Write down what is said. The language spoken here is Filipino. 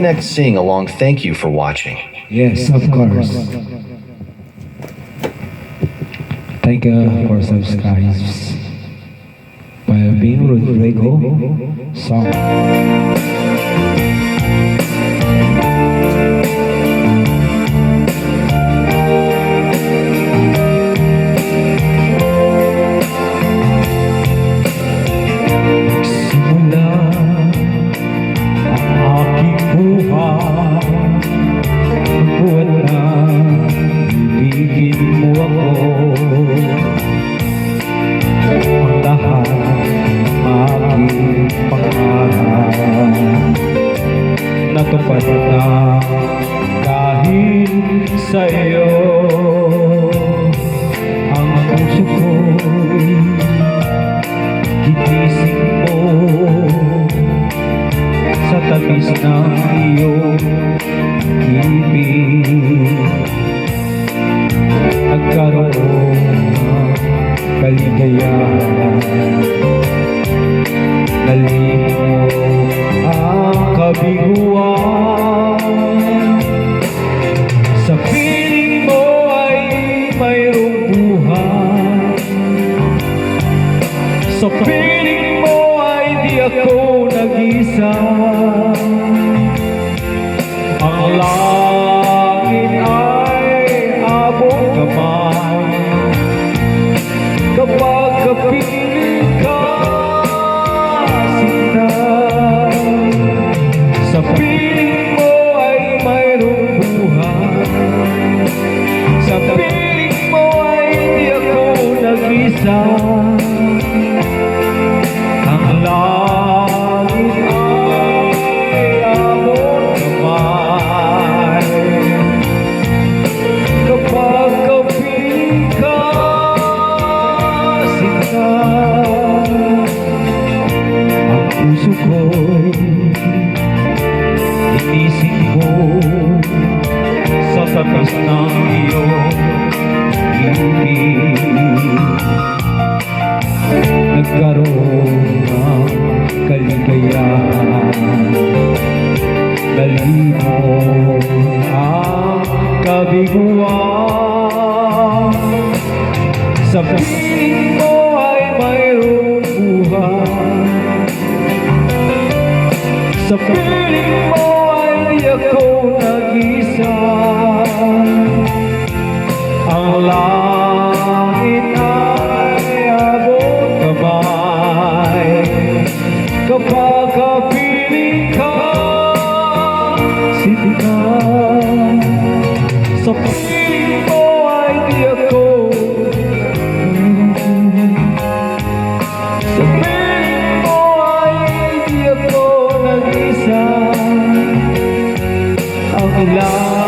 connect sing along. Thank you for watching. Yes, of course. Thank you for subscribing. By being Rodrigo song. Natupad na dahil sa'yo ang puso ko'y gigising mo sa tabis ng iyong ibig. Nagkaroon ng kaligayahan, nalimo ang kabiguan. Sa piling mo ay mayroong buhay, sa piling mo ay di ako nag-isa. Ang langit ay abot kamay kapag kapiling ka, sinta. Sa piling mo ay mayroong buhay, sa piling mo ay di ako nag-isa. Ang langit ay abot kamay kapag kapiling ka, sinta. Ang puso ko'y inisip mo sa tabas ng iyong ibig. Nagkaroon ng kaligayahan, nalimo ang kabiguan. Sa piling mo ay mayroong buhay, sa piling mo ay di ako nag-isa. Ang langit ay abot kamay kapag kapiling ka, sinta. Sa piling mo ay di ako, sa piling mo ay di ako nag-isa. Ang langit